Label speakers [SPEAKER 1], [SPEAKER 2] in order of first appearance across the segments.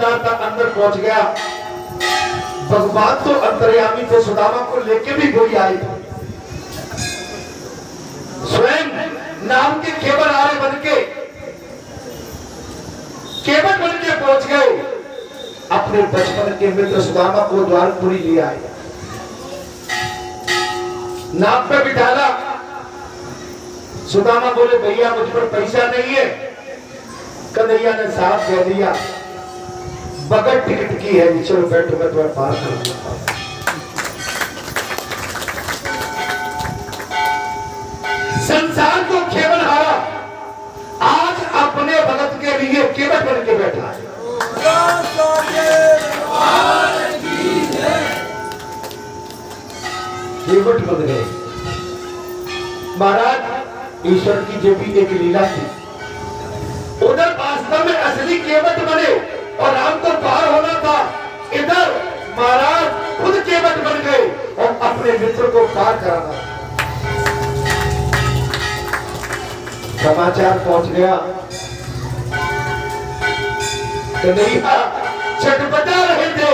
[SPEAKER 1] रहा था अंदर पहुंच गया। भगवान तो अंतर्यामी थे, सुदामा को लेके भी कोई आई स्वयं नाम के केवल आर्य बन के पहुंच गए। अपने बचपन के मित्र सुदामा को द्वारपुरी ले आए, नाव पे बिठाला। सुदामा बोले भैया मुझ पर पैसा नहीं है। कन्हैया ने साफ कह दिया बगैर टिकट की है, चलो बैठो मैं तुम्हें पार करूंगा। संसार को केवल हारा, आज अपने भगत के लिए केवल बन के बैठा है। केवट बन गए महाराज। ईश्वर की जो भी एक लीला थी, उधर वास्तव में असली केवट बने और राम को पार होना था। इधर महाराज खुद केवट बन गए और अपने मित्र को पार कराना। समाचार पहुंच गया, कन्हैया छटपटा रहे थे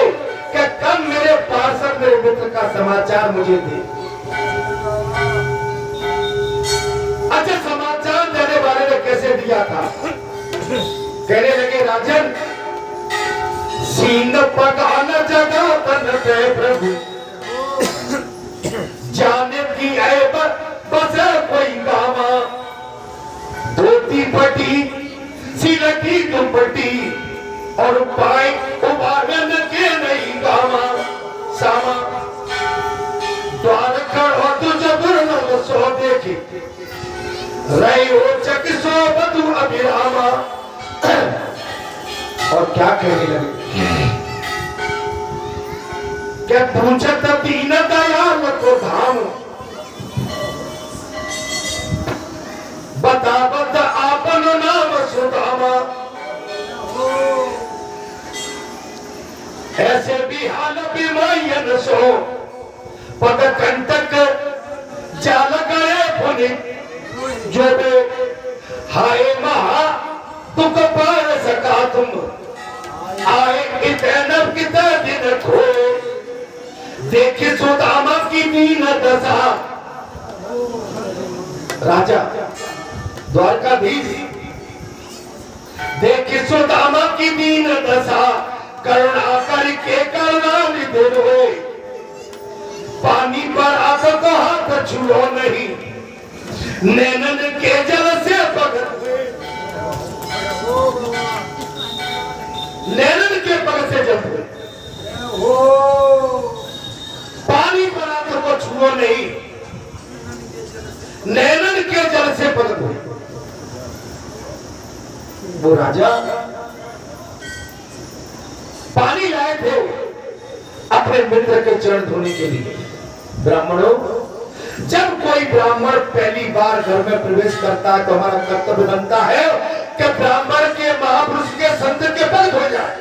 [SPEAKER 1] कि कब मेरे पार्षद मेरे मित्र का समाचार मुझे दे। अच्छा, समाचार देने वाले ने कैसे दिया था? कहने लगे राजन, सीन पगान जगा तन पे प्रभु, जाने की ऐब बसे कोई गामा, धोती फटी सिलटी दुपट्टी और पाए उबारन के नहीं गामा सामा, द्वार खड़ो तुझ बुरन सो देखी रही हो चक सो बधु अभिरामा। और क्या कहने लगे, क्या पूछत दीन दयाल को धाम, बतावत आपन नाम सुदामा, ऐसे भी हाल बीमायन सो पद कंटक जाल गए पुनि, जो बे हाय महा दुख पार सका तुम, आए इतने कितने दिन खोए, देखे सुदामा की दीन दशा। राजा द्वारकाधीश देखे सुदामा की दीन दशा, करुणा करके करुणा निधि रोए, पानी पर आपको हाथ छुओ नहीं, नैनन के जल से भगत हुए, नैनन के पग से जल हुए, पानी पर आपको छुओ नहीं, नैनन के जल से भगत हुए। वो राजा पानी लाए थे अपने मित्र के चरण धोने के लिए। ब्राह्मणों, जब कोई ब्राह्मण पहली बार घर में प्रवेश करता है तो हमारा कर्तव्य बनता है कि ब्राह्मण के महापुरुष के संत के पग धो जाए।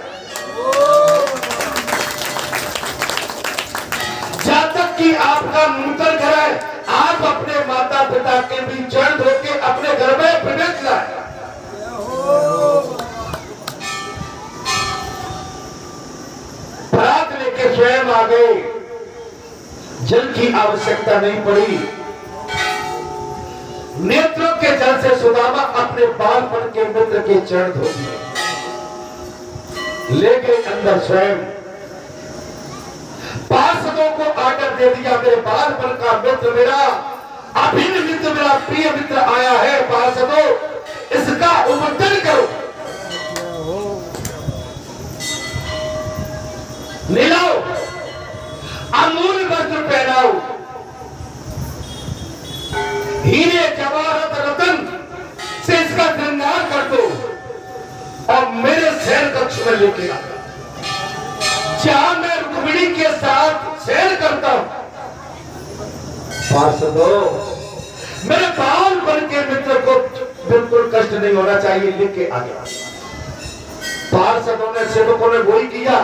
[SPEAKER 1] जहां तक कि आपका नूतन घर है, आप अपने माता पिता के भी चरण धो के अपने घर में प्रवेश लाए। बरात लेके स्वयं आ गए, जल की आवश्यकता नहीं पड़ी। नेत्रों के जल से सुदामा अपने बालपन के मित्र के चरण धो दिए, ले गए अंदर स्वयं। पार्षदों को आर्डर दे दिया, मेरे बालपन का मित्र, मेरा अभिन्न मित्र, मेरा प्रिय मित्र आया है, पार्षदों इसका उपचार करो, मिलाओ, अमूल्य वस्त्र पहनाओ, हीरे जवाहरत रतन से इसका श्रृंगार कर दो और मेरे शहर कक्ष में लेके आ, जहां मैं रुक्मिणी के साथ शहर करता हूं। पार्षदों, मेरे बाल बन के मित्र को बिल्कुल कष्ट नहीं होना चाहिए, लेके आ गया। पार्षदों ने, सेवकों ने वही किया,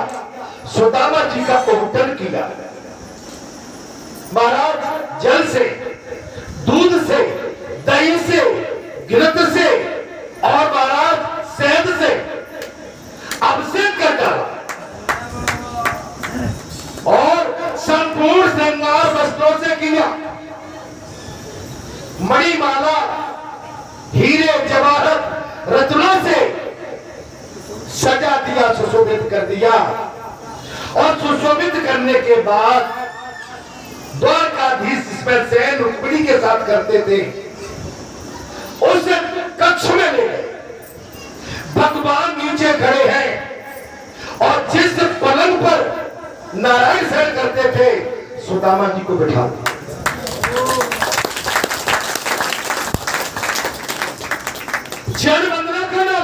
[SPEAKER 1] सुदामा जी का उपटन किया। महाराज जल से, दूध से, दही से, घृत से और महाराज शहद से अभिषेक कर डाला। दिया, सुशोभित कर दिया। और सुशोभित करने के बाद द्वारकाधीश इसमें शयन रुक्मिणी के साथ करते थे, उस कक्ष में ले गए। भगवान नीचे खड़े हैं और जिस पलंग पर नारायण शयन करते थे, सुदामा जी को बिठा दिया। जन वंदना करना,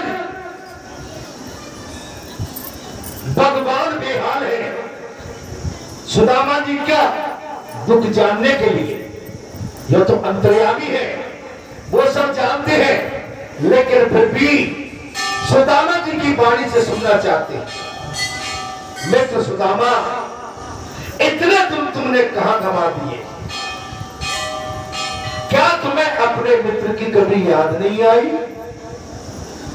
[SPEAKER 1] भगवान बेहाल है। सुदामा जी क्या दुख जानने के लिए, यह तो अंतर्यामी है, वो सब जानते हैं, लेकिन फिर भी सुदामा जी की वाणी से सुनना चाहते हैं। मित्र सुदामा, इतने तुमने कहां गंवा दिए? क्या तुम्हें अपने मित्र की कभी याद नहीं आई?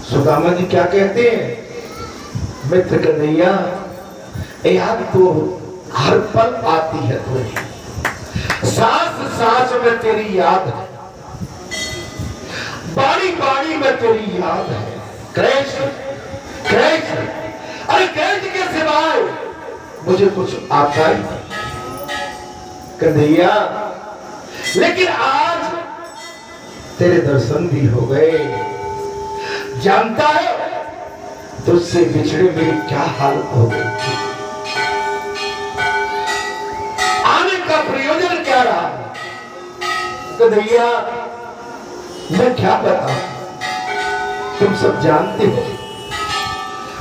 [SPEAKER 1] सुदामा जी क्या कहते हैं? मित्र कन्हैया, याद तो हर पल आती है तुझे, सांस सांस में तेरी याद है, बारी बारी में तेरी याद है। कृष्ण कृष्ण, अरे कृष्ण के सिवाय मुझे कुछ आता ही नहीं कन्हैया। लेकिन आज तेरे दर्शन भी हो गए। जानता है तुझसे बिछड़े मेरी क्या हालत हो गई थी, आने का प्रयोजन क्या रहा? कन्हैया मैं क्या बताऊं, तुम सब जानते हो।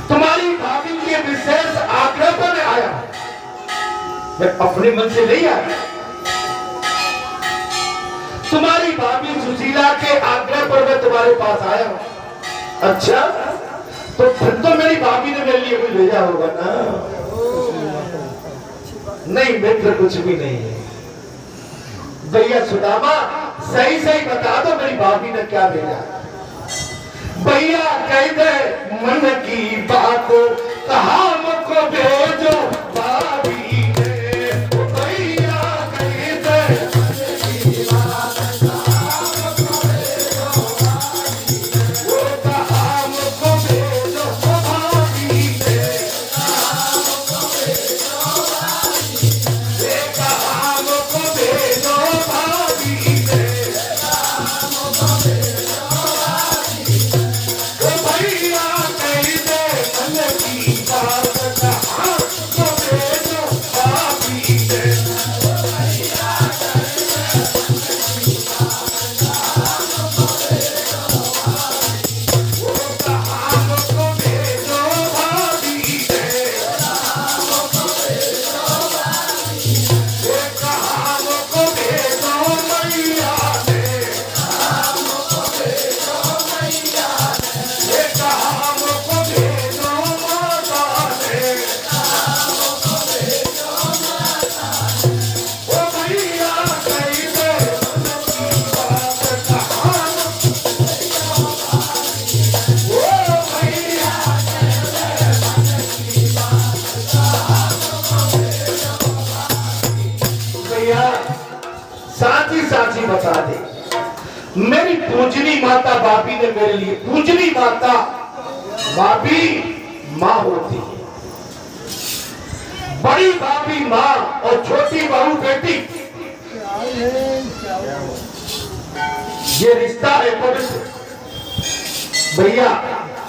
[SPEAKER 1] तुम्हारी भाभी के विशेष आग्रह पर मैं आया, मैं अपने मन से नहीं आया। तुम्हारी भाभी सुशीला के आग्रह पर मैं तुम्हारे पास आया। अच्छा, तो फिर तो मेरी भाभी ने मेरे लिए कुछ भेजा होगा ना? नहीं मित्र, कुछ भी नहीं है। भैया सुदामा, सही सही बता दो, मेरी भाभी ने क्या भेजा? भैया कह दे मन की बात, कहा मुझको भेजो भाभी ने। भैया कह दे मन की बात, साची बता दे, मेरी पूजनी माता भाभी ने मेरे लिए, पूजनी माता भाभी माँ होती है, बड़ी भाभी माँ और छोटी बहू बेटी। ये रिश्ता है पवित्र। भैया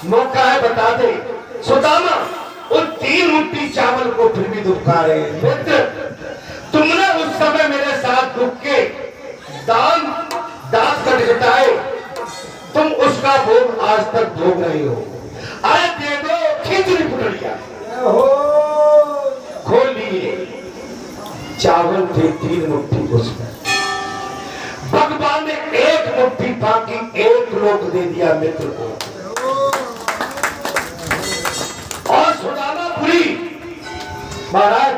[SPEAKER 1] मौका है, बता दे। सुदामा उन 3 मुट्ठी चावल को फिर भी दुखा रहे। मित्र, तुमने उस समय मेरे साथ दुख के दान दांत कटकटाए, तुम उसका भोग आज तक भोग रहे हो। अरे दे दो खिचड़ी पुटलिया, खोल लिए, चावल थे 3 मुट्ठी उसमें। भगवान ने 1 मुट्ठी बाकी 1 लोक दे दिया मित्र को। और सुदामापुरी महाराज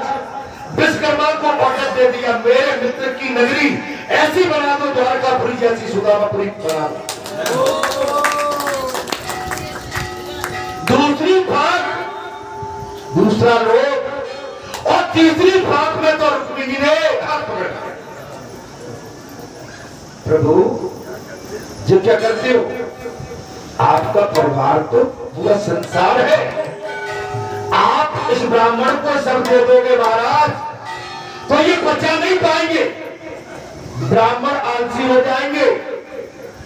[SPEAKER 1] विश्वकर्मा को ऑर्डर दे दिया, मेरे मित्र की नगरी ऐसी बना दो, द्वारकापुरी जैसी सुदामापुरी बना दो। दूसरी भाग दूसरा लोग, और तीसरी भाग में तो रुक्मिणी ने हाथ पकड़ा। प्रभु जो क्या करते हो, आपका परिवार तो पूरा संसार है, उस ब्राह्मण को सब दे दोगे महाराज तो ये बचा नहीं पाएंगे, ब्राह्मण आलसी हो जाएंगे,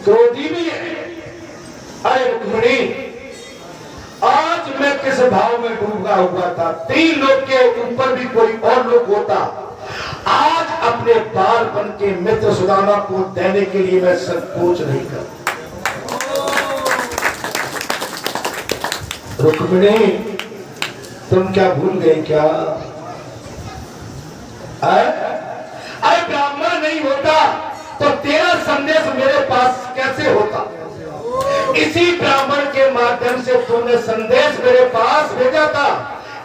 [SPEAKER 1] क्रोधी भी है। अरे रुक्मिणी, आज मैं किस भाव में डूबा हुआ था, 3 लोग के ऊपर भी कोई और लोग होता, आज अपने बालपन के मित्र सुदामा को देने के लिए मैं संकोच नहीं करता। रुक्मिणी, तुम क्या भूल गए क्या? अरे ब्राह्मण नहीं होता तो तेरा संदेश मेरे पास कैसे होता? इसी ब्राह्मण के माध्यम से तुमने संदेश मेरे पास भेजा था,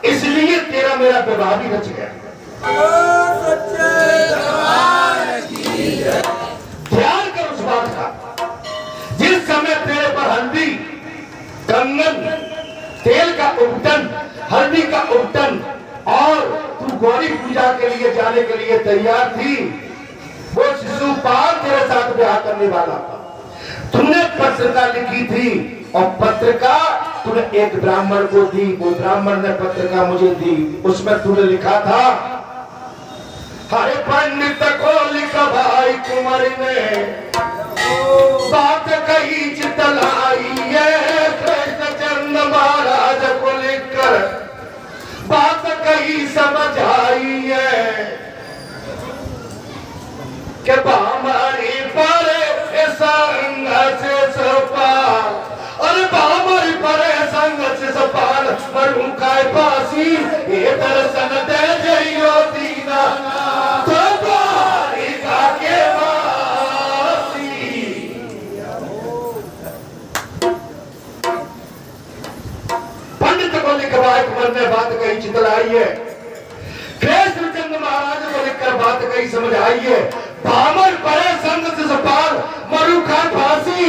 [SPEAKER 1] इसलिए तेरा मेरा विवाह भी रच गया। ध्यान कर उस बात का, जिस समय तेरे पर हल्दी, कंगन, तेल का उपटन, हल्दी का उपटन और तू गौरी पूजा के लिए जाने के लिए तैयार थी, वो शिशुपाल तेरे साथ ब्याह करने वाला था। तुमने पत्रिका लिखी थी और पत्रिका तूने एक ब्राह्मण को दी, वो ब्राह्मण ने पत्रिका मुझे दी, उसमें तूने लिखा था, हरे पंडित को लिखा भाई कुमारी ने, बात कही चितलाई है, कृष्ण चंद्र महाराज को लिखकर बात कही समझ आई है कि हमारी परे संग से सपाल, अरे हमारी परे संग से सपाल मरू का फांसी, ये दर्शन दे जइयो दीना तो द्वारिका के वासी। पंडित को लिखवाए कुंवर ने बात कही चितलाई है, कृष्णचंद्र महाराज को लिखकर बात कही समझ आई है, भामर परे संग से सपाल मरु का फांसी,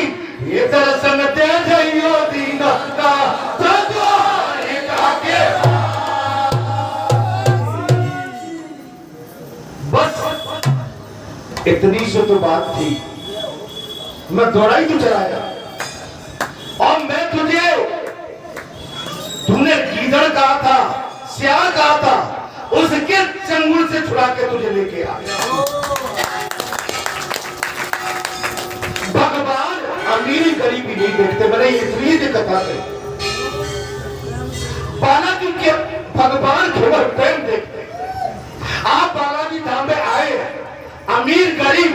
[SPEAKER 1] ये दर्शन दे जइयो दीना का द्वारिका के। बस इतनी से तो बात थी, मैं दौड़ा ही तो चलाया और मैं तुझे, तुमने गीदड़ कहा था, सियार कहा था, उसके चंगुल से छुड़ा के तुझे लेके आया। भगवान अमीरी गरीबी नहीं देखते, मैंने इसलिए दिक्कत आते, बालाजी के भगवान केवल प्रेम देखते। आप बालाजी धाम में आए, अमीर गरीब,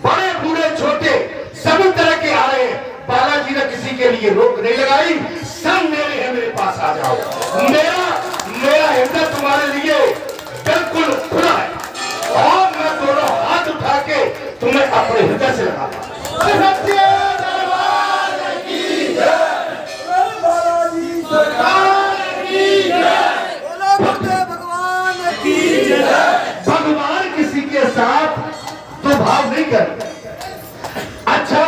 [SPEAKER 1] बड़े बूढ़े छोटे सभी तरह के आए, बालाजी ने किसी के लिए रोक नहीं लगाई, सब मेरे हैं, मेरे पास आ जाओ, मेरा हृदय तुम्हारे लिए बिल्कुल खुला है और मैं दोनों हाथ उठा के तुम्हें अपने हृदय से लगाता हूं। भगवान किसी के साथ तो भाव नहीं करते। अच्छा,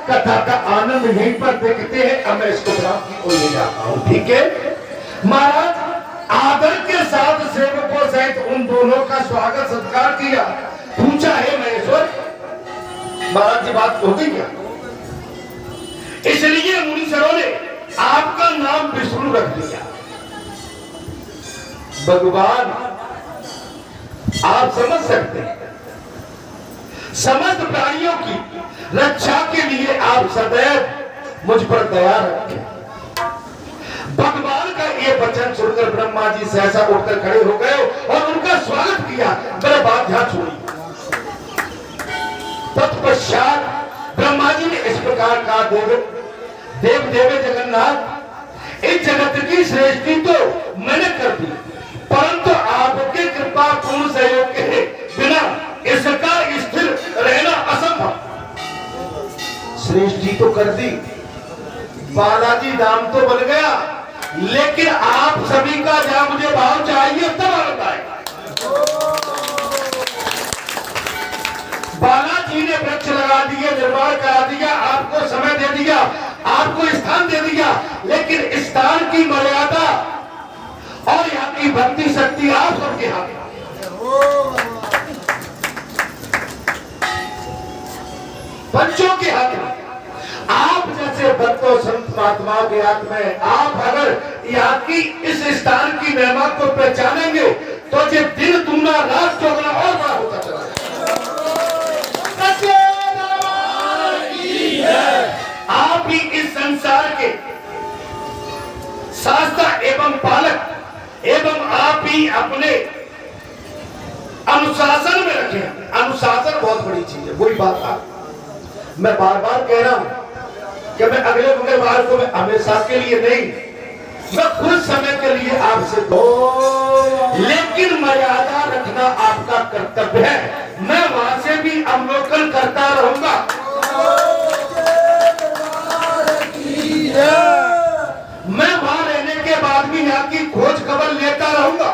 [SPEAKER 1] कथा का आनंद यहीं पर देखते हैं, अब मैं इसको ग्राम की ओर ले जाता हूं, ठीक है महाराज? आदर के साथ सेवकों सहित उन दोनों का स्वागत सत्कार किया, पूछा है महेश्वर महाराज जी बात हो गई क्या? इसलिए मुनीश्वरों ने आपका नाम विष्णु रख दिया। भगवान आप समझ सकते हैं, समस्त प्राणियों की रक्षा के लिए आप सदैव मुझ पर दया रखें। भगवान का ये वचन सुनकर ब्रह्मा जी सहसा उठकर खड़े हो गए और उनका स्वागत किया। मेरे बात ध्यान सुनिए। तत्पश्चात ब्रह्मा जी ने इस प्रकार कहा, देव देवे जगन्नाथ, इस जगत की सृष्टि तो मैंने कर दी, परंतु आपके कृपा पूर्ण सहयोग के बिना इसका स्थिर रहना असंभव। सृष्टि तो कर दी, बालाजी धाम तो बन गया, लेकिन आप सभी का जहां मुझे भाव चाहिए तब आनंद आएगा। बालाजी ने वृक्ष लगा दिए, निर्माण करा दिया, आपको समय दे दिया, आपको स्थान दे दिया, लेकिन स्थान की मर्यादा और यहाँ की भक्ति शक्ति आप सबके हाथ में। बच्चों के हाथ में। आप जैसे भक्तों संत महात्माओं के हाथ में, आप अगर यहाँ की इस स्थान की महिमा को पहचानेंगे तो ये दिन दूना रात चौगुना और बड़ा होता चला जाएगा। आप ही इस संसार के शास्ता एवं पालक एवं आप ही अपने अनुशासन में रखें। अनुशासन बहुत बड़ी चीज है। वही बात मैं बार बार कह रहा हूं कि मैं अगले मंगलवार को मैं हमेशा के लिए नहीं, मैं कुछ समय के लिए आपसे दो, लेकिन मर्यादा रखना आपका कर्तव्य है। मैं वहां से भी अवलोकन करता रहूंगा। मैं वहां रहने के बाद भी यहाँ की खोज खबर लेता रहूंगा।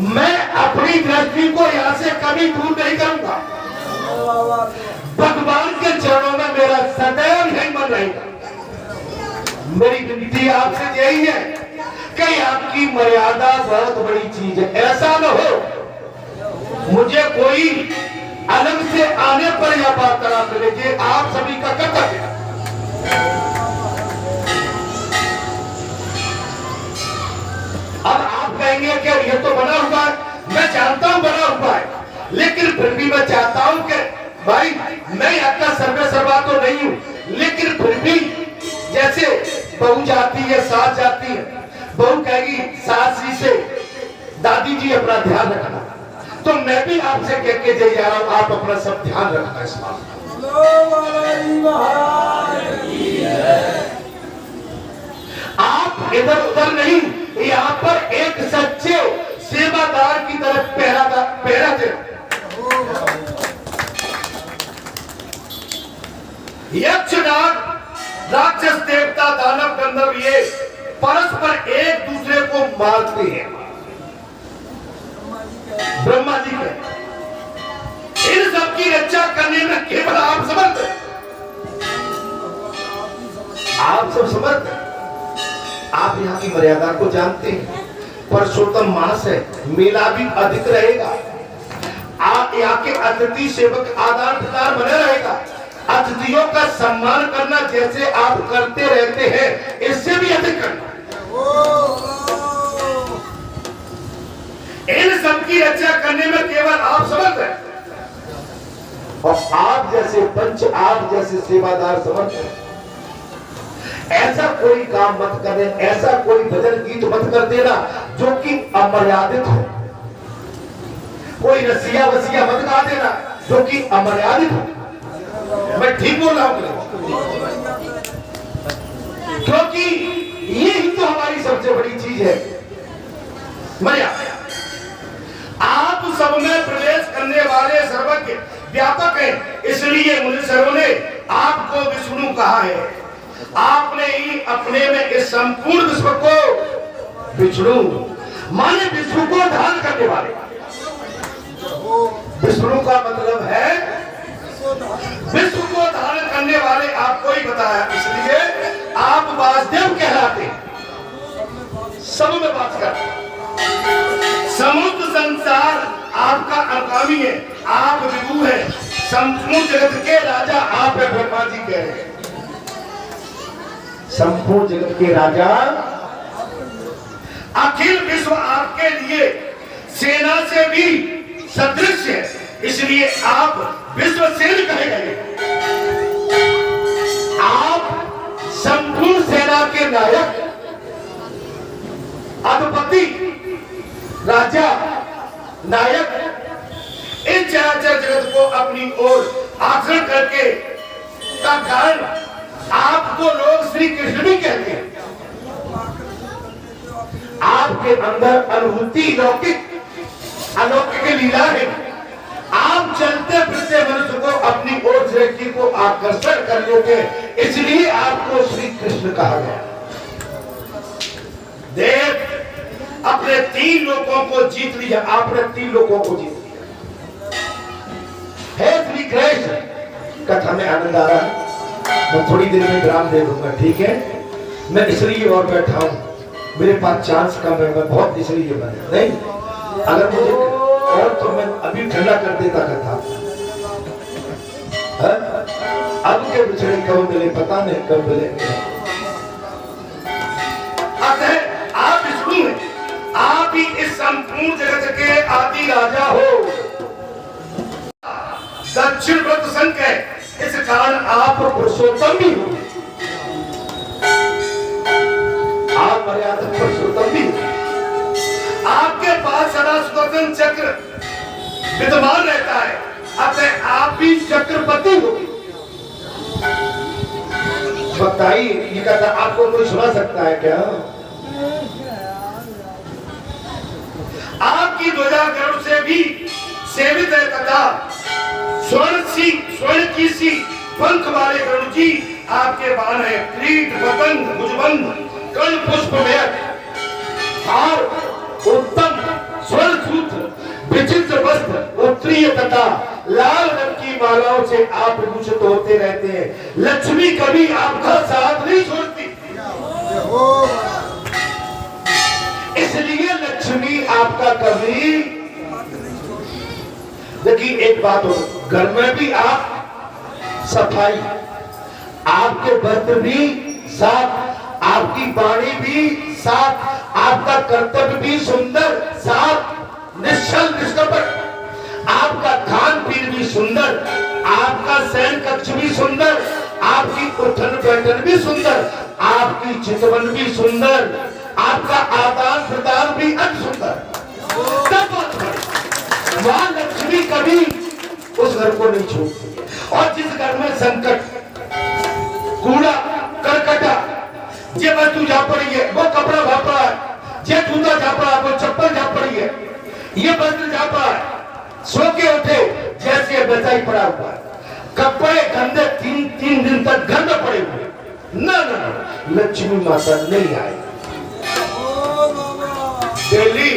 [SPEAKER 1] मैं अपनी दृष्टि को यहाँ से कभी दूर नहीं करूंगा। भगवान के चरणों में मेरा सदैव नहीं मन रहेगा। मेरी विनती आपसे यही है कि आपकी मर्यादा बहुत बड़ी चीज है। ऐसा न हो मुझे कोई अलग से आने पर यह बात करा मिले। ये आप सभी का कर्तव्य है। अब आप कहेंगे कि ये तो बना हुआ है, मैं जानता हूं बना हुआ है, लेकिन फिर भी मैं चाहता हूं कि भाई मैं आपका सर्वे सर्वा तो नहीं हूं, लेकिन फिर भी जैसे बहू जाती है सास जाती है, बहू कहेगी सास जी से दादी जी अपना ध्यान रखना, तो मैं भी आपसे कह के जा रहा हूं आप अपना सब ध्यान रखना। इस बात आप इधर उधर नहीं, यहाँ पर एक सच्चे सेवादार की तरफ पहरा दे। यक्ष नाग राक्षस देवता दानव गंधर्व ये परस्पर एक दूसरे को मारते हैं। ब्रह्मा जी के इन सबकी रक्षा करने में केवल आप समर्थ हैं। आप सब समर्थ हैं। आप यहाँ की मर्यादा को जानते हैं। परसोत्तम मास है, मेला भी अधिक रहेगा। आप यहाँ के अतिथि सेवक आदान प्रदान बने रहेगा। अतिथियों का सम्मान करना जैसे आप करते रहते हैं, इससे भी अधिक करना। इन सबकी रक्षा करने में केवल आप समर्थ हैं और आप जैसे पंच, आप जैसे सेवादार समर्थ हैं। ऐसा कोई काम मत कर देना, ऐसा कोई भजन गीत मत कर देना जो कि अमर्यादित हो। कोई रसिया वसिया मत गा देना जो कि अमर्यादित हो। मैं ठीक बोल रहा हूं? क्योंकि ये ही तो हमारी सबसे बड़ी चीज है, मर्यादा। आप सब में प्रवेश करने वाले सर्वज्ञ व्यापक है, इसलिए मुनि सर्वों ने आपको विष्णु कहा है। आपने ही अपने में इस संपूर्ण विश्व को विष्णु माने विश्व को धारण करने वाले। विष्णु का मतलब है विश्व को धारण करने वाले। आपको ही बताया, इसलिए आप वासुदेव कहलाते हैं। सब में बात कर, समस्त संसार आपका अनुगामी है, आप विभु है, संपूर्ण जगत के राजा आप है। ब्रह्मा जी कह रहे हैं संपूर्ण जगत के राजा, अखिल विश्व आपके लिए सेना से भी सदृश है, इसलिए आप विश्वसेन कहे गए। आप संपूर्ण सेना के नायक, अधिपति, राजा, नायक, इन चराचर जगत को अपनी ओर आकर्षण करके का कारण आपको लोग श्री कृष्ण भी कहते हैं। आपके अंदर अनुभूति लौकिक अलौकिक लीला है। आप चलते फिरते मनुष्य को अपनी ओर दृष्टि को आकर्षण कर लेते, इसलिए आपको श्री कृष्ण कहा गया। देव अपने 3 लोगों को जीत लिया, आपने 3 लोगों को जीत लिया। हे श्री कृष्ण, कथा में आनंद आ रहा है। मैं थोड़ी देर में विराम दे दूंगा, ठीक है? मैं इसलिए और बैठा हूं, मेरे पास चांस कम है, मैं बहुत इसलिए बना नहीं। अगर मुझे और तो मैं अभी ठंडा कर देता कथा। अब के बिछड़े कब मिले पता नहीं, कब मिलेंगे। संपूर्ण जगत के आदि राजा हो। दक्षिण व्रत संघ है, इस कारण आप पुरुषोत्तम भी हो, आप मर्यादा पुरुषोत्तम भी हो। आपके पास सदा सुदर्शन चक्र विद्यमान रहता है, अतः आप भी चक्रपति हो। बताइए, ये कहता आपको कोई सुना सकता है क्या? आपकी ध्वजा गरुड़ से भी सेवित है तथा स्वर्ण की सी पंख वाले गरुड़ जी आपके बाण है। क्रीट पतंग भुजबंध कर्ण पुष्प में हार उत्तम स्वर्ण सूत्र विचित्र वस्त्र उत्तरीय तथा लाल रंग की मालाओं से आप विभूषित होते रहते हैं। लक्ष्मी कभी आपका साथ नहीं छोड़ती, इसलिए लक्ष्मी आपका कभी। देखिए एक बात हो, घर में भी आप सफाई, आपके वस्त्र भी साफ, आपकी वाणी भी साफ, आपका कर्तव्य भी सुंदर साफ निश्चल निष्कपट, आपका खान पीन भी सुंदर, आपका शयन कक्ष भी सुंदर, आपकी उठन बैठन भी सुंदर, आपकी चितवन भी सुंदर, आपका आदान प्रदान भी अति सुंदर। वहां लक्ष्मी कभी उस घर को नहीं छोड़ती। और जिस घर में संकट, कूड़ा करकटा, ये वस्तु जा पड़ी है, वो कपड़ा जा पड़ा है, ये जूता जा पड़ा है, वो चप्पल जा पड़ी है, ये वस्त्र जा पड़ा है, सो के उठे जैसे वैसा ही पड़ा हुआ है, कपड़े गंदे तीन दिन तक गंदे पड़े हुए। ना ना ना, लक्ष्मी माता नहीं आए। डेली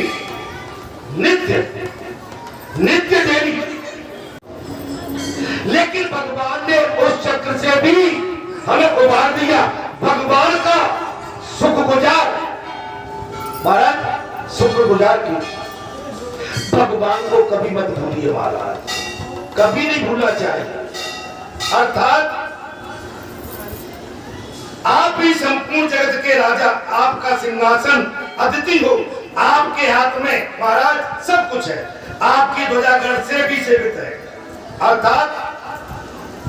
[SPEAKER 1] नित्य डेली। लेकिन भगवान ने उस चक्र से भी हमें उबार दिया। भगवान का सुख गुजार, महाराज सुख गुजार की भगवान को कभी मत भूलिए महाराज, कभी नहीं भूलना चाहिए। अर्थात आप भी संपूर्ण जगत के राजा, आपका सिंहासन अदिति हो, आपके हाथ में महाराज सब कुछ है, आपकी ध्वजा गढ़ से भी सेवित है। अर्थात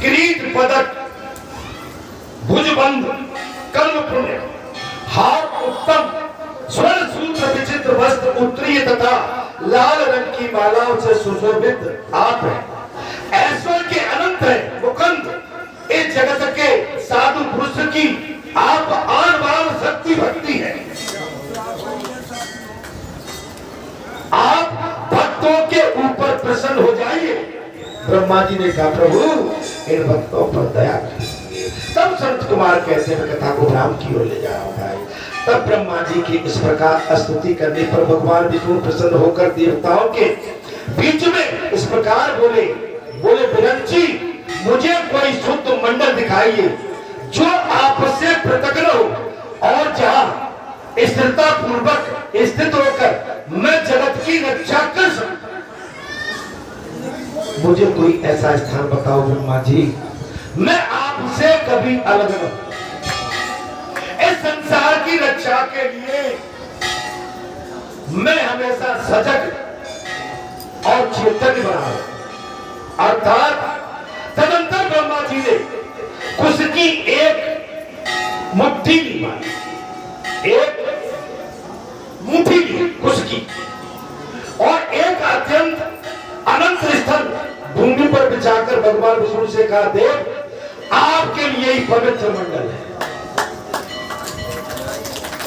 [SPEAKER 1] किरीट पदक भुजबंध कर्म पुण्य हार उत्तम स्वर्ण सूत्र विचित्र वस्त्र उत्तरीय तथा लाल रंग की मालाओं से सुशोभित आप हैं। ऐश्वर्य के अनंत है मुकुंद, इस जगत के साधु पुरुष की आप आन बान शक्ति भक्ति है। आप भक्तों के ऊपर प्रसन्न हो जाइए। ब्रह्मा जी ने कहा प्रभु इन भक्तों पर दया कीजिए। तब संत कुमार कहते हैं कथा को राम की ओर ले जा रहा है। तब ब्रह्मा जी की इस प्रकार स्तुति करने पर भगवान विष्णु प्रसन्न होकर देवताओं के बीच में इस प्रकार बोले विरंच जी, मुझे कोई शुद्ध मंडल दिखाइए जो आपसे पृथक न हो और जहां स्थिरता पूर्वक स्थित होकर मैं जगत की रक्षा कर सकूं। मुझे कोई ऐसा स्थान बताओ ब्रह्मा जी, मैं आपसे कभी अलग न हूं। इस संसार की रक्षा के लिए मैं हमेशा सजग और चेतन बना हूं। अर्थात तदंतर ब्रह्मा जी ने उसकी एक मुट्ठी ली, एक मुट्ठी ली उसकी, और एक अत्यंत अनंत स्थल भूमि पर बिछाकर भगवान विष्णु से कहा देव आपके लिए ही पवित्र मंडल है,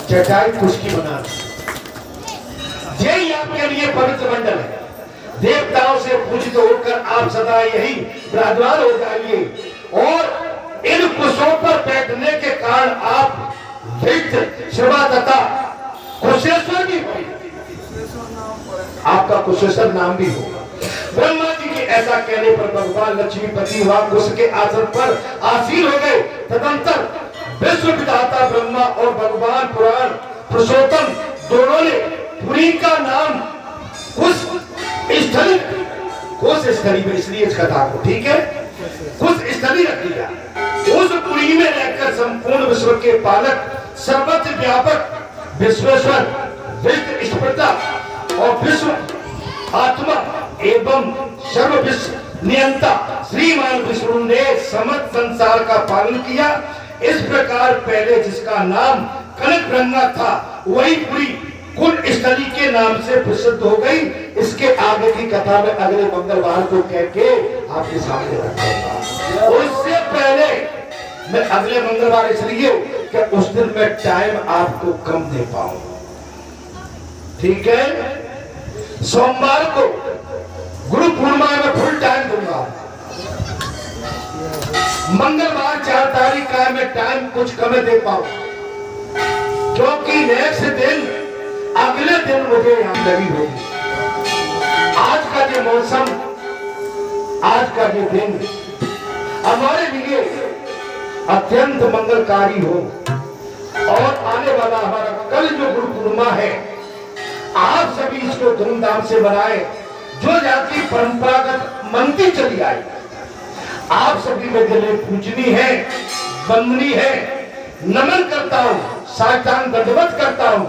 [SPEAKER 1] चटाई उसकी बना यही आपके लिए पवित्र मंडल है। देवताओं से पूजित होकर आप सदा यही विराजमान हो जाइए और इन कुशों पर बैठने के कारण आप शिवा तथा कुशेश्वर भी हो, आपका कुशेश्वर नाम भी होगा। ब्रह्मा जी के ऐसा कहने पर भगवान लक्ष्मीपति वहां कुश के आसन पर आसीन हो गए। तदंतर विश्व विधाता ब्रह्मा और भगवान पुराण पुरुषोत्तम दोनों ने पुरी का नाम कुश स्थली में, इसलिए इस कथा को ठीक है कुश स्थली रख दिया। उस पुरी में रहकर संपूर्ण विश्व के पालक सर्वत्र व्यापक विश्वेश्वर विष्णु स्पर्धा और विश्व आत्मा एवं सर्व विश्व नियंता श्रीमान विष्णु ने समस्त संसार का पालन किया। इस प्रकार पहले जिसका नाम कनक गंगा था वही पूरी कुल स्थली के नाम से प्रसिद्ध हो गई। इसके आगे की कथा में अगले मंगलवार को कह के आपके सामने रखूंगा। उससे पहले मैं अगले मंगलवार इसलिए कि उस दिन मैं टाइम आपको कम दे पाऊं, ठीक है। सोमवार को गुरु पूर्णिमा में फुल टाइम दूंगा। मंगलवार 4 तारीख का मैं टाइम कुछ कम दे पाऊं, क्योंकि नेक्स्ट दिन अगले दिन मुझे आमदनी होगी। आज का ये मौसम, आज का ये दिन हमारे लिए अत्यंत मंगलकारी हो और आने वाला हमारा कल जो गुरु पूर्णिमा है आप सभी इसको धूमधाम से मनाएं। जो जाति परंपरागत मनती चली आई आप सभी मेरे लिए पूजनी है, वंदनी है, नमन करता हूं, साष्टांग दंडवत करता हूं।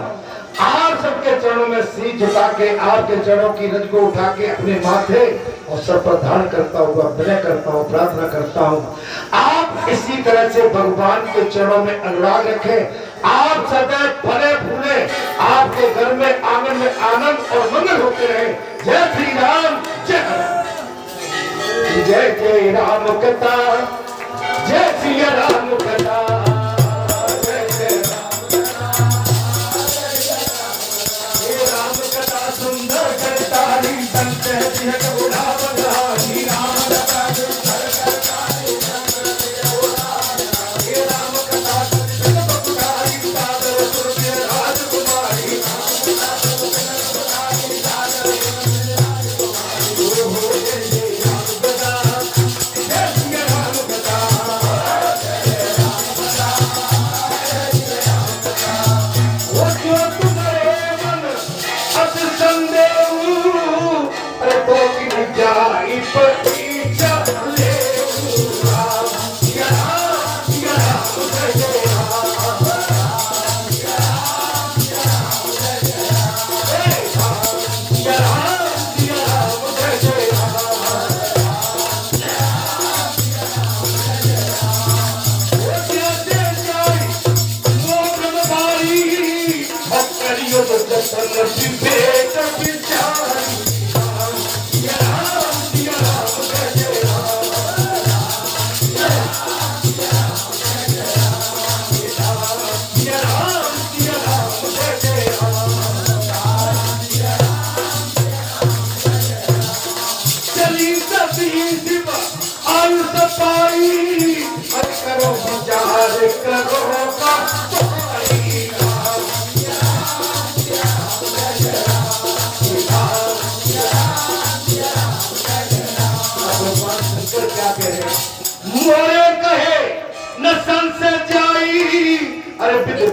[SPEAKER 1] आप सबके चरणों में सिर झुका के आपके चरणों की रज को उठा के अपने माथे और सर पर धारण करता हुआ विनय करता हूँ, प्रार्थना करता हूँ आप इसी तरह से भगवान के चरणों में अनुराग रखें। आप सदैव फले फूले, आपके घर में आंगन में आनंद और मंगल होते रहे। जय श्री राम, जय जय राम कथा, जय श्री राम कथा, जय जय राम कथा। सुंदर करतारी संत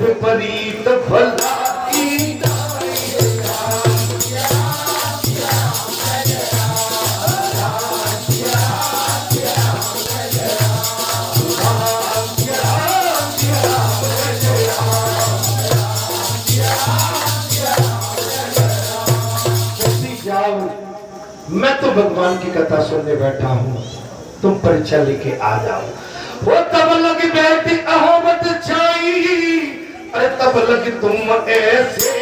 [SPEAKER 1] विपरीत भला मैं तो भगवान की कथा सुनने बैठा हूँ, तुम परीक्षा लेके आ जाओ। वो तब लगी बैठी अहोमत छाई, अरे तब लगी तुम ऐसे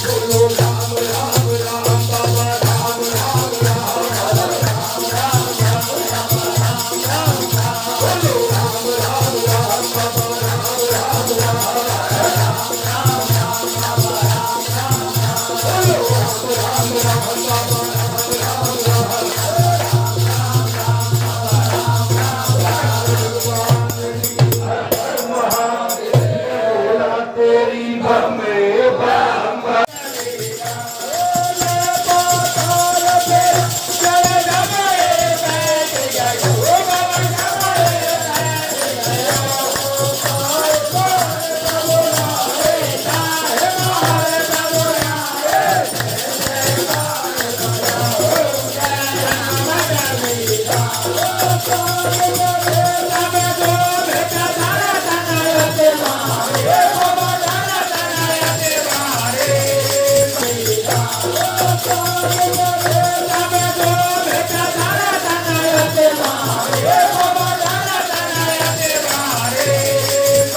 [SPEAKER 1] बोलो राम राम